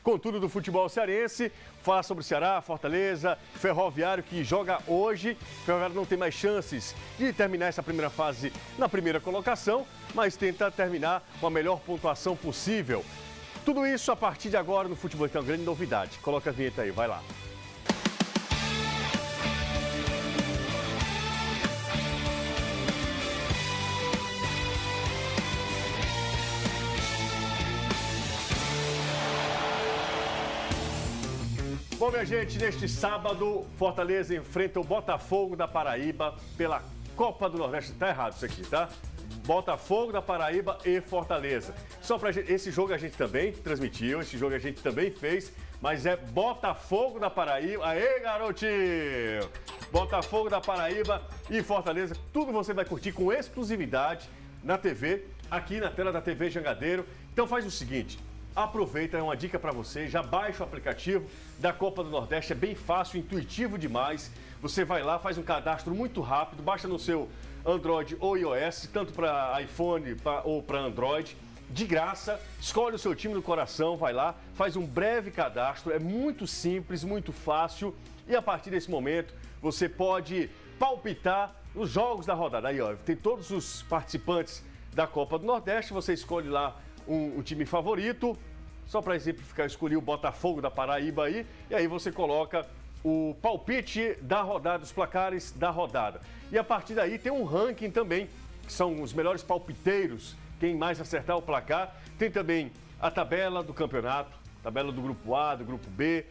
Com tudo do futebol cearense, fala sobre Ceará, Fortaleza, Ferroviário que joga hoje. Ferroviário não tem mais chances de terminar essa primeira fase na primeira colocação, mas tenta terminar com a melhor pontuação possível. Tudo isso a partir de agora no futebol, então, grande novidade. Coloca a vinheta aí, vai lá. Bom, minha gente, neste sábado, Fortaleza enfrenta o Botafogo da Paraíba pela Copa do Nordeste. Tá errado isso aqui, tá? Botafogo da Paraíba e Fortaleza. Só pra gente, esse jogo a gente também transmitiu, esse jogo a gente também fez, mas é Botafogo da Paraíba. Aê, garotinho! Botafogo da Paraíba e Fortaleza. Tudo você vai curtir com exclusividade na TV, aqui na tela da TV Jangadeiro. Então faz o seguinte. Aproveita, é uma dica para você, já baixa o aplicativo da Copa do Nordeste, é bem fácil, intuitivo demais. Você vai lá, faz um cadastro muito rápido, baixa no seu Android ou iOS, tanto para iPhone ou para Android, de graça, escolhe o seu time do coração, vai lá, faz um breve cadastro, é muito simples, muito fácil e a partir desse momento você pode palpitar os jogos da rodada. Aí, ó, tem todos os participantes da Copa do Nordeste, você escolhe lá um time favorito, só para exemplificar, escolhi o Botafogo da Paraíba aí, e aí você coloca o palpite da rodada, os placares da rodada. E a partir daí tem um ranking também, que são os melhores palpiteiros, quem mais acertar o placar. Tem também a tabela do campeonato, tabela do grupo A, do grupo B,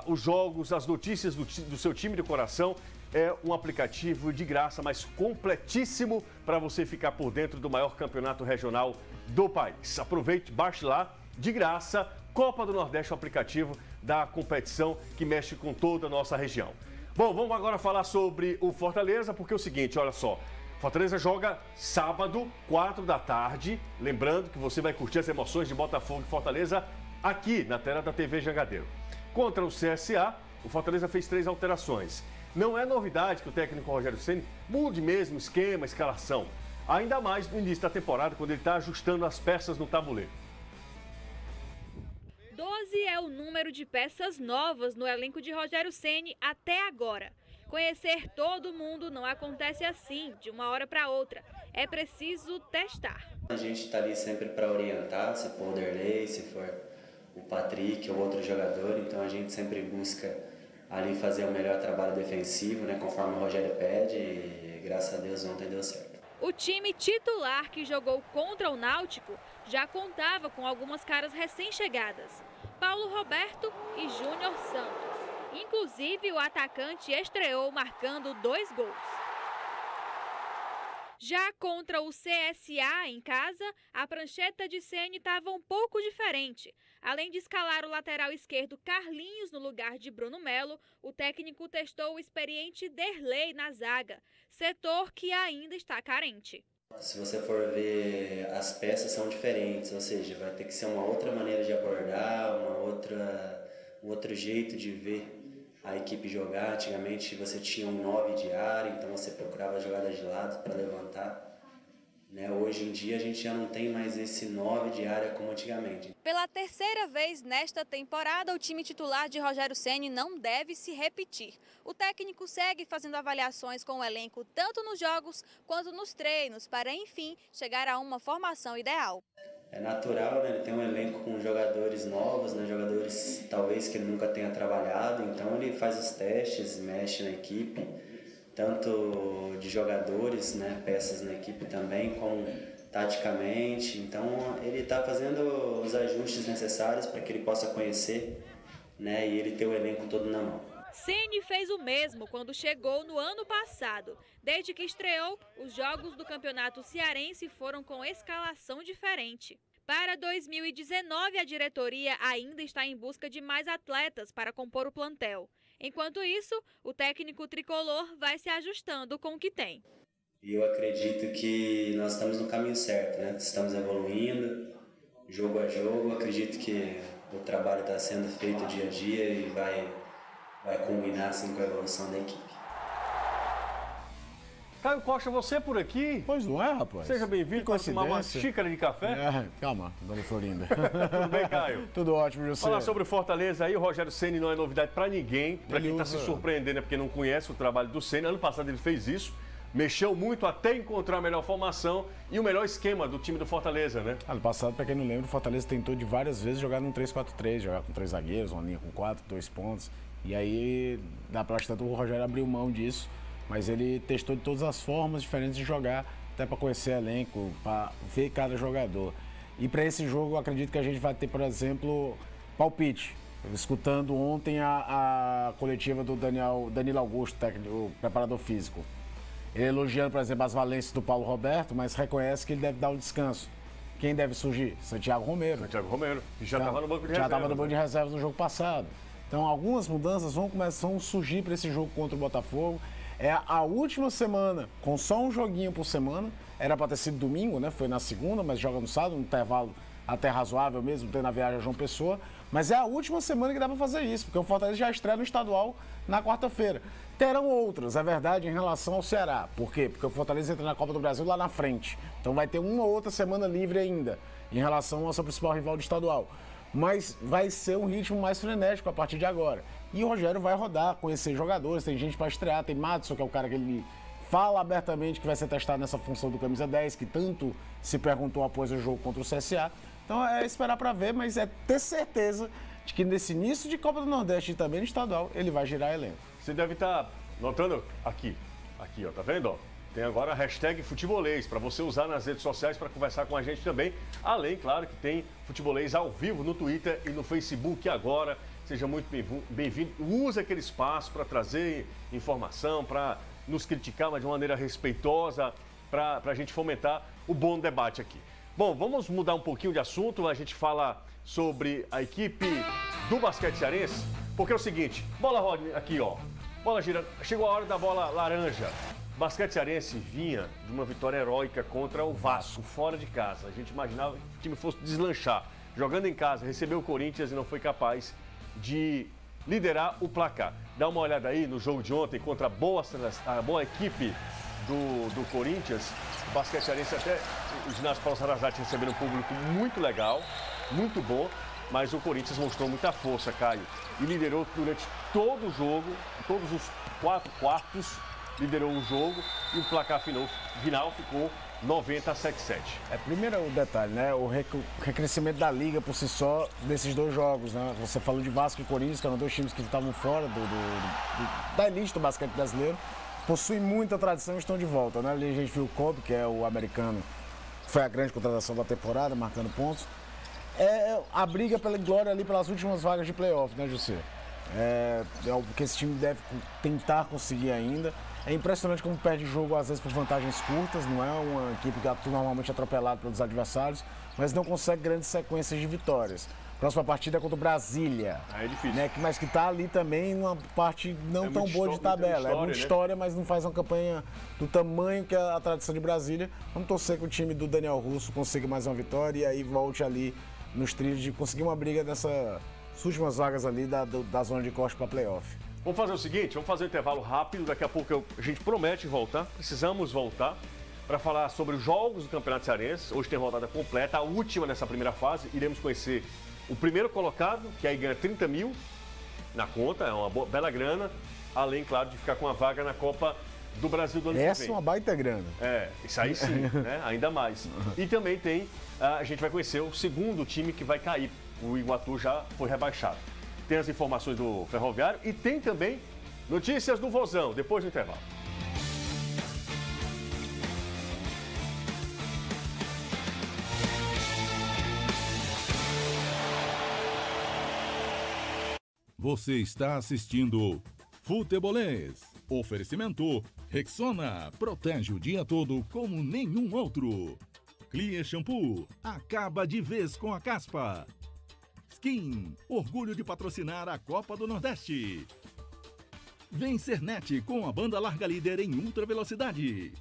os jogos, as notícias do seu time de coração. É um aplicativo de graça, mas completíssimo para você ficar por dentro do maior campeonato regional do país. Aproveite, baixe lá, de graça, Copa do Nordeste, o aplicativo da competição que mexe com toda a nossa região. Bom, vamos agora falar sobre o Fortaleza, porque é o seguinte, olha só. Fortaleza joga sábado, 4 da tarde. Lembrando que você vai curtir as emoções de Botafogo e Fortaleza aqui na tela da TV Jangadeiro. Contra o CSA, o Fortaleza fez 3 alterações. Não é novidade que o técnico Rogério Ceni mude mesmo esquema, escalação. Ainda mais no início da temporada, quando ele está ajustando as peças no tabuleiro. 12 é o número de peças novas no elenco de Rogério Ceni até agora. Conhecer todo mundo não acontece assim, de uma hora para outra. É preciso testar. A gente está ali sempre para orientar, se for o Derlei, se for o Patrick ou outro jogador. Então a gente sempre busca ali fazer o melhor trabalho defensivo, né, conforme o Rogério pede, e graças a Deus ontem deu certo. O time titular que jogou contra o Náutico já contava com algumas caras recém-chegadas. Paulo Roberto e Júnior Santos. Inclusive o atacante estreou marcando 2 gols. Já contra o CSA em casa, a prancheta de Ceni estava um pouco diferente. Além de escalar o lateral esquerdo Carlinhos no lugar de Bruno Melo, o técnico testou o experiente Derlei na zaga, setor que ainda está carente. Se você for ver, as peças são diferentes, ou seja, vai ter que ser uma outra maneira de abordar, um outro jeito de ver a equipe jogar. Antigamente você tinha um 9 de área, então você procurava jogadas de lado para levantar. Hoje em dia a gente já não tem mais esse 9 de área como antigamente. Pela terceira vez nesta temporada, o time titular de Rogério Ceni não deve se repetir. O técnico segue fazendo avaliações com o elenco tanto nos jogos quanto nos treinos, para enfim chegar a uma formação ideal. É natural, né? Ele tem um elenco com jogadores novos, né? Jogadores talvez que ele nunca tenha trabalhado, então ele faz os testes, mexe na equipe, tanto de jogadores, né? Peças na equipe também, como taticamente. Então ele está fazendo os ajustes necessários para que ele possa conhecer, né? E ele ter o elenco todo na mão. Ceni fez o mesmo quando chegou no ano passado. Desde que estreou, os jogos do Campeonato Cearense foram com escalação diferente. Para 2019, a diretoria ainda está em busca de mais atletas para compor o plantel. Enquanto isso, o técnico tricolor vai se ajustando com o que tem. E eu acredito que nós estamos no caminho certo, né? Estamos evoluindo, jogo a jogo. Acredito que o trabalho está sendo feito dia a dia e vai combinar assim com a evolução da equipe. Caio Costa, você por aqui? Pois não é, rapaz? Seja bem-vindo para tomar uma xícara de café. Calma, dona Florinda. Tudo bem, Caio? Tudo ótimo, José. Falar sobre o Fortaleza aí, o Rogério Ceni não é novidade para ninguém. Para quem está se surpreendendo é porque não conhece o trabalho do Ceni. Ano passado ele fez isso. Mexeu muito até encontrar a melhor formação e o melhor esquema do time do Fortaleza, né? Ano passado, para quem não lembra, o Fortaleza tentou de várias vezes jogar num 3-4-3, jogar com 3 zagueiros, uma linha com 4, 2 pontos. E aí, na prática, o Rogério abriu mão disso, mas ele testou de todas as formas diferentes de jogar, até para conhecer elenco, para ver cada jogador. E para esse jogo, eu acredito que a gente vai ter, por exemplo, palpite. Escutando ontem a coletiva do Danilo Augusto, técnico, preparador físico. Ele elogiando, por exemplo, as valências do Paulo Roberto, mas reconhece que ele deve dar um descanso. Quem deve surgir? Santiago Romero. Santiago Romero, que já estava no banco de reservas. Já estava no banco de reservas no jogo passado. Então, algumas mudanças vão a surgir para esse jogo contra o Botafogo. É a última semana, com só um joguinho por semana. Era para ter sido domingo, né? Foi na segunda, mas joga no sábado, um intervalo até razoável mesmo, tendo a viagem a João Pessoa. Mas é a última semana que dá para fazer isso, porque o Fortaleza já estreia no estadual na quarta-feira. Terão outras, é verdade, em relação ao Ceará. Por quê? Porque o Fortaleza entra na Copa do Brasil lá na frente. Então vai ter uma ou outra semana livre ainda, em relação ao seu principal rival do estadual. Mas vai ser um ritmo mais frenético a partir de agora. E o Rogério vai rodar, conhecer jogadores, tem gente para estrear, tem Madison, que é o cara que ele fala abertamente que vai ser testado nessa função do camisa 10, que tanto se perguntou após o jogo contra o CSA. Então é esperar para ver, mas é ter certeza de que nesse início de Copa do Nordeste e também no estadual, ele vai girar elenco. Você deve estar notando aqui, ó, tá vendo? Ó? Tem agora a hashtag Futebolês, para você usar nas redes sociais para conversar com a gente também. Além, claro, que tem Futebolês ao vivo no Twitter e no Facebook agora. Seja muito bem-vindo. Use aquele espaço para trazer informação, para nos criticar, mas de uma maneira respeitosa, para a gente fomentar o bom debate aqui. Bom, vamos mudar um pouquinho de assunto. A gente fala sobre a equipe do basquete cearense, porque é o seguinte, bola roda aqui, ó. Bola gira, chegou a hora da bola laranja. O basquete cearense vinha de uma vitória heróica contra o Vasco, fora de casa. A gente imaginava que o time fosse deslanchar. Jogando em casa, recebeu o Corinthians e não foi capaz de liderar o placar. Dá uma olhada aí no jogo de ontem contra a boa equipe do Corinthians. O basquete cearense, até o ginásio Paulo Sarazate recebendo um público muito legal, muito bom, mas o Corinthians mostrou muita força, Caio, e liderou durante todo o jogo, todos os 4 quartos, liderou o jogo e o placar final ficou 90-77. Primeiro o detalhe, né? O recrescimento da liga por si só desses dois jogos, né? Você falou de Vasco e Corinthians, que eram dois times que estavam fora da elite do basquete brasileiro. Possuem muita tradição e estão de volta, né? Ali a gente viu o Kobe, que é o americano, foi a grande contratação da temporada, marcando pontos. É a briga pela glória ali pelas últimas vagas de playoff, né, José? É o que esse time deve tentar conseguir ainda. É impressionante como perde jogo, às vezes, por vantagens curtas. Não é uma equipe que é normalmente atropelada pelos adversários, mas não consegue grandes sequências de vitórias. Próxima partida é contra o Brasília. É difícil. Né, mas que está ali também numa parte não tão boa de tabela. É muita história, mas não faz uma campanha do tamanho que é a tradição de Brasília. Vamos torcer que o time do Daniel Russo consiga mais uma vitória e aí volte ali nos trilhos de conseguir uma briga nessas últimas vagas ali da zona de corte para playoff. Vamos fazer o seguinte, vamos fazer um intervalo rápido, daqui a pouco a gente promete voltar, precisamos voltar para falar sobre os jogos do Campeonato Cearense. Hoje tem rodada completa, a última nessa primeira fase, iremos conhecer o primeiro colocado, que aí ganha 30 mil na conta, é uma bela grana, além, claro, de ficar com a vaga na Copa do Brasil do ano que vem. Essa é uma baita grana. Isso aí sim, né? Ainda mais. E também a gente vai conhecer o segundo time que vai cair. O Iguatu já foi rebaixado. Tem as informações do Ferroviário e tem também notícias do Vozão, depois do intervalo. Você está assistindo Futebolês. Oferecimento Rexona. Protege o dia todo como nenhum outro. Clear Shampoo. Acaba de vez com a caspa. Skin. Orgulho de patrocinar a Copa do Nordeste. Vencernet com a banda larga líder em ultra velocidade.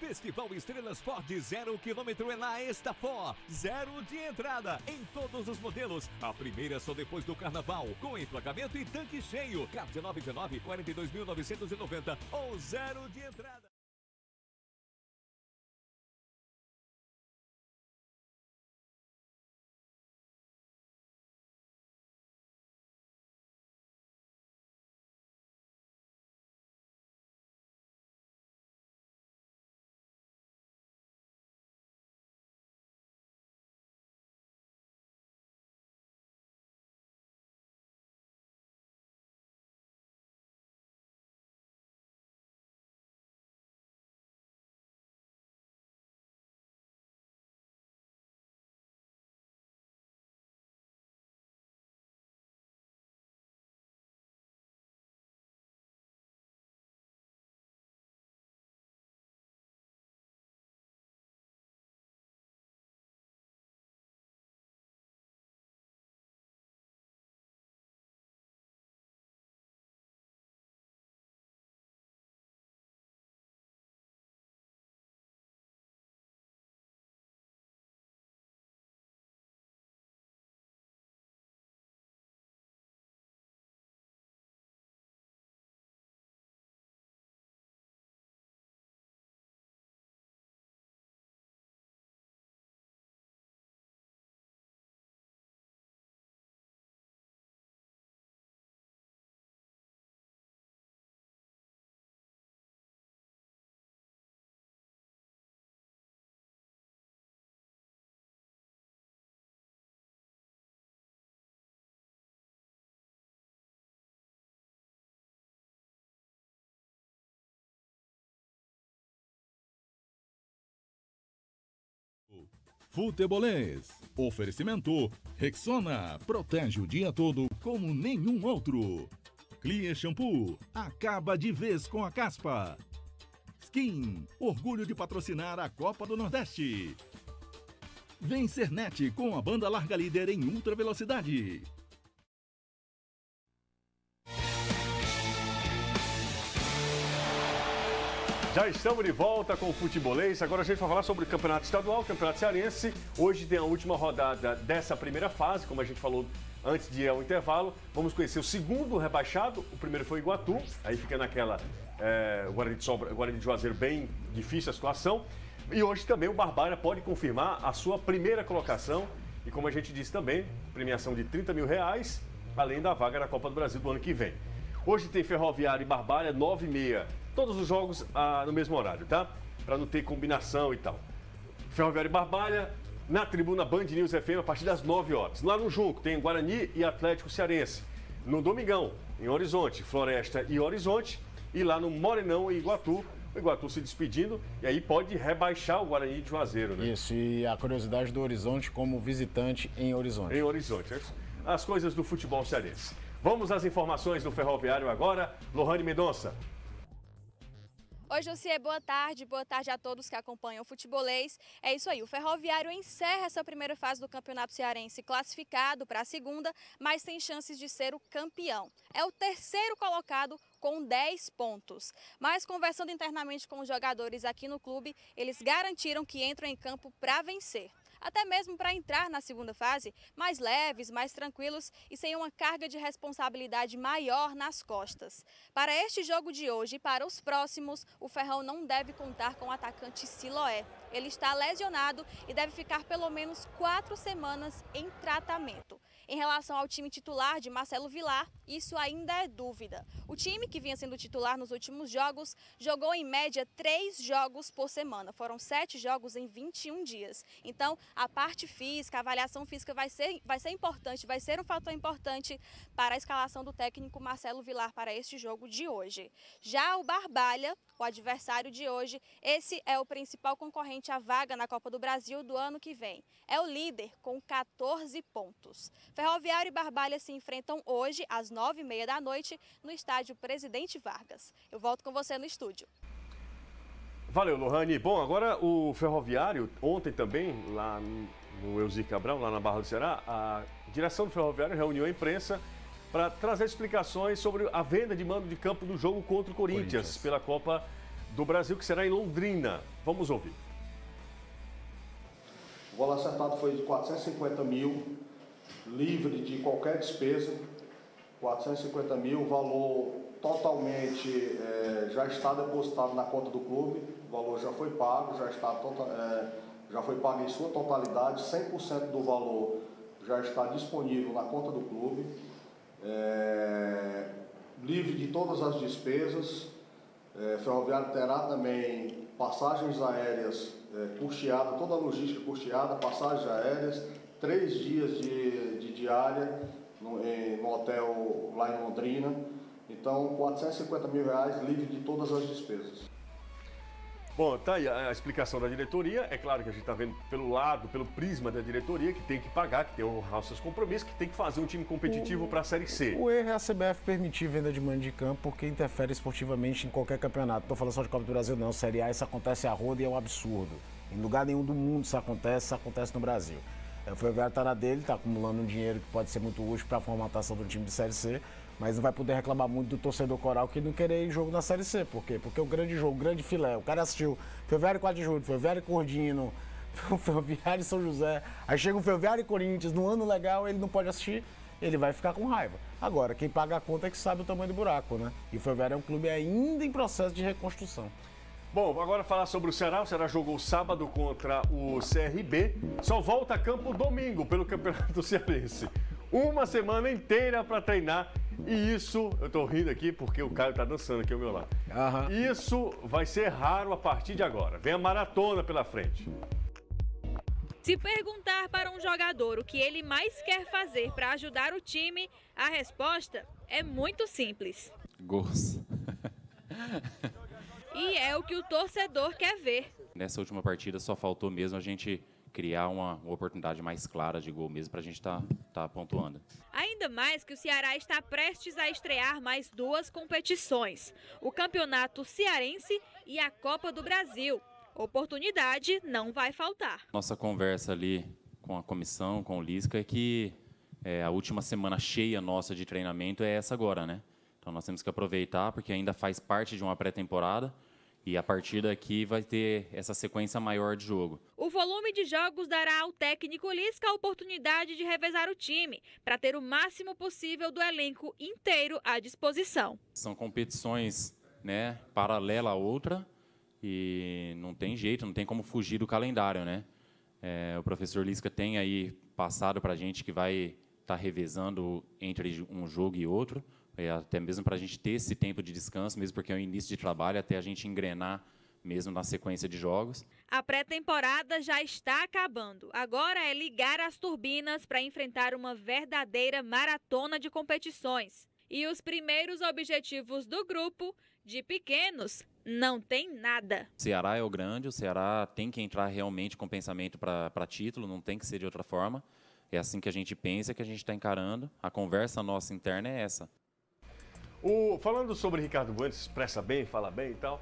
Festival Estrelas Ford 0 km é na Estapó. 0 de entrada em todos os modelos. A primeira só depois do carnaval, com emplacamento e tanque cheio. CAP 1919 42.990 ou 0 de entrada. Futebolês. Oferecimento. Rexona. Protege o dia todo como nenhum outro. Clear Shampoo. Acaba de vez com a caspa. Skin. Orgulho de patrocinar a Copa do Nordeste. Vencernet com a banda larga líder em ultra velocidade. Já estamos de volta com o Futebolês. Agora a gente vai falar sobre o Campeonato Estadual, o Campeonato Cearense. Hoje tem a última rodada dessa primeira fase, como a gente falou antes de ir ao intervalo. Vamos conhecer o segundo rebaixado. O primeiro foi o Iguatu, aí fica naquela Guarani de Juazeiro, bem difícil a situação. E hoje também o Barbalha pode confirmar a sua primeira colocação. E como a gente disse também, premiação de R$30 mil, além da vaga na Copa do Brasil do ano que vem. Hoje tem Ferroviário e Barbalha, 9h30. Todos os jogos no mesmo horário, tá? Para não ter combinação e tal. Ferroviário e Barbalha, na tribuna Band News FM, a partir das 9 horas. Lá no Junco tem Guarani e Atlético Cearense. No Domingão, em Horizonte, Floresta e Horizonte. E lá no Morenão e Iguatu, o Iguatu se despedindo. E aí pode rebaixar o Guarani de Juazeiro, né? Isso, e a curiosidade do Horizonte como visitante em Horizonte. Em Horizonte. As coisas do futebol cearense. Vamos às informações do Ferroviário agora. Lohane Mendonça. Oi, José, boa tarde a todos que acompanham o Futebolês. É isso aí, o Ferroviário encerra essa primeira fase do Campeonato Cearense classificado para a segunda, mas tem chances de ser o campeão. É o terceiro colocado com 10 pontos. Mas conversando internamente com os jogadores aqui no clube, eles garantiram que entram em campo para vencer. Até mesmo para entrar na segunda fase mais leves, mais tranquilos e sem uma carga de responsabilidade maior nas costas. Para este jogo de hoje e para os próximos, o Ferrão não deve contar com o atacante Siloé. Ele está lesionado e deve ficar pelo menos 4 semanas em tratamento. Em relação ao time titular de Marcelo Vilar, isso ainda é dúvida. O time que vinha sendo titular nos últimos jogos jogou em média 3 jogos por semana. Foram 7 jogos em 21 dias. Então, a parte física, a avaliação física vai ser importante, vai ser um fator importante para a escalação do técnico Marcelo Vilar para este jogo de hoje. Já o Barbalha, o adversário de hoje, esse é o principal concorrente à vaga na Copa do Brasil do ano que vem. É o líder com 14 pontos. Ferroviário e Barbalha se enfrentam hoje às 9h30 da noite no estádio Presidente Vargas. Eu volto com você no estúdio. Valeu, Lohane. Bom, agora o Ferroviário, ontem também, lá no Elzir Cabral, lá na Barra do Ceará, a direção do Ferroviário reuniu a imprensa para trazer explicações sobre a venda de mando de campo do jogo contra o Corinthians. Pela Copa do Brasil, que será em Londrina. Vamos ouvir. O valor acertado foi de 450 mil, livre de qualquer despesa. 450 mil, valor totalmente já está depositado na conta do clube, o valor já foi pago, já foi pago em sua totalidade, 100% do valor já está disponível na conta do clube, livre de todas as despesas. Ferroviário terá também passagens aéreas custeadas, toda a logística custeada, passagens aéreas, 3 dias de diária no hotel lá em Londrina. Então, 450 mil reais livre de todas as despesas. Bom, tá aí a explicação da diretoria. É claro que a gente está vendo pelo prisma da diretoria, que tem que pagar, que tem que honrar os seus compromissos, que tem que fazer um time competitivo para a Série C. O erro é a CBF permitir venda de mando de campo, porque interfere esportivamente em qualquer campeonato. Não estou falando só de Copa do Brasil, não. Série A, isso acontece a roda e é um absurdo. Em lugar nenhum do mundo isso acontece no Brasil. O Ferroviário está na dele, está acumulando um dinheiro que pode ser muito útil para a formatação do time de Série C, mas não vai poder reclamar muito do torcedor coral que não querer jogo na Série C. Por quê? Porque o grande jogo, o grande filé, o cara assistiu Ferroviário 4 de Julho, Ferroviário Cordino, Ferroviário São José, aí chega o Ferroviário e Corinthians, no ano legal ele não pode assistir, ele vai ficar com raiva. Agora, quem paga a conta é que sabe o tamanho do buraco, né? E o Ferroviário é um clube ainda em processo de reconstrução. Bom, agora falar sobre o Ceará. O Ceará jogou sábado contra o CRB. Só volta a campo domingo pelo Campeonato Cearense. Uma semana inteira para treinar. E isso, eu tô rindo aqui porque o Caio tá dançando aqui ao meu lado. Isso vai ser raro a partir de agora. Vem a maratona pela frente. Se perguntar para um jogador o que ele mais quer fazer para ajudar o time, a resposta é muito simples. Gols. E é o que o torcedor quer ver. Nessa última partida só faltou mesmo a gente criar uma oportunidade mais clara de gol mesmo para a gente tá pontuando. Ainda mais que o Ceará está prestes a estrear mais 2 competições, o Campeonato Cearense e a Copa do Brasil. Oportunidade não vai faltar. Nossa conversa ali com a comissão, com o Lisca, é que a última semana cheia nossa de treinamento é essa agora, né? Então nós temos que aproveitar, porque ainda faz parte de uma pré-temporada e a partir daqui vai ter essa sequência maior de jogo. O volume de jogos dará ao técnico Lisca a oportunidade de revezar o time, para ter o máximo possível do elenco inteiro à disposição. São competições, né, paralela a outra e não tem jeito, não tem como fugir do calendário, né? O professor Lisca tem aí passado para a gente que vai estar revezando entre um jogo e outro, até mesmo para a gente ter esse tempo de descanso, mesmo porque é o início de trabalho, até a gente engrenar mesmo na sequência de jogos. A pré-temporada já está acabando. Agora é ligar as turbinas para enfrentar uma verdadeira maratona de competições. E os primeiros objetivos do grupo, de pequenos, não tem nada. O Ceará é o grande, o Ceará tem que entrar realmente com pensamento para título, não tem que ser de outra forma. É assim que a gente pensa, que a gente está encarando. A conversa nossa interna é essa. Falando sobre Ricardo Bueno, se expressa bem, fala bem e tal,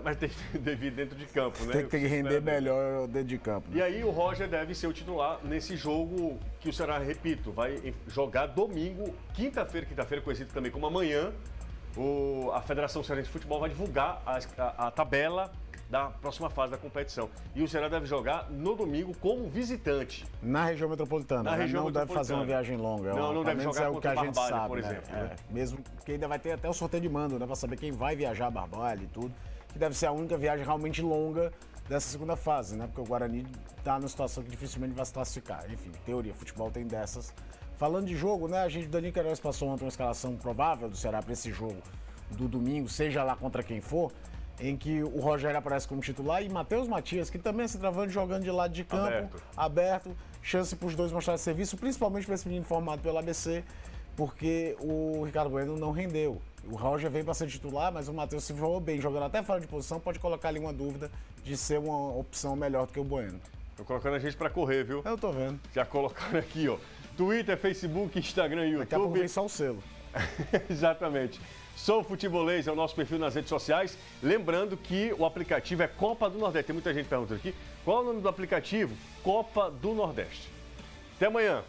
mas tem que vir dentro de campo, né? Tem que render melhor dentro de campo. Né? E aí o Roger deve ser o titular nesse jogo que o Ceará, repito, vai jogar domingo, quinta-feira conhecido também como amanhã. A Federação Cearense de Futebol vai divulgar a tabela da próxima fase da competição. E o Ceará deve jogar no domingo como visitante. Na região metropolitana. Não deve fazer uma viagem longa. Não deve jogar contra o que a gente Barbalha, sabe, por né? exemplo. Mesmo que ainda vai ter até o sorteio de mando, né? Para saber quem vai viajar a Barbalha e tudo. Que deve ser a única viagem realmente longa dessa segunda fase, né? Porque o Guarani está numa situação que dificilmente vai se classificar. Enfim, teoria, futebol tem dessas. Falando de jogo, né? O Danilo Queiroz passou ontem uma escalação provável do Ceará para esse jogo do domingo, seja lá contra quem for, em que o Rogério aparece como titular e Matheus Matias, que também é centroavante, jogando de lado de campo, aberto, chance para os dois mostrarem serviço, principalmente para esse menino formado pelo ABC, porque o Ricardo Bueno não rendeu. O Roger veio para ser titular, mas o Matheus se jogou bem, jogando até fora de posição, pode colocar ali uma dúvida de ser uma opção melhor do que o Bueno. Tô colocando a gente para correr, viu? Eu tô vendo. Já colocaram aqui, ó, Twitter, Facebook, Instagram e YouTube. Daqui a pouco vem só o selo. Exatamente. Sou Futebolês, é o nosso perfil nas redes sociais. Lembrando que o aplicativo é Copa do Nordeste. Tem muita gente perguntando aqui. Qual é o nome do aplicativo? Copa do Nordeste. Até amanhã.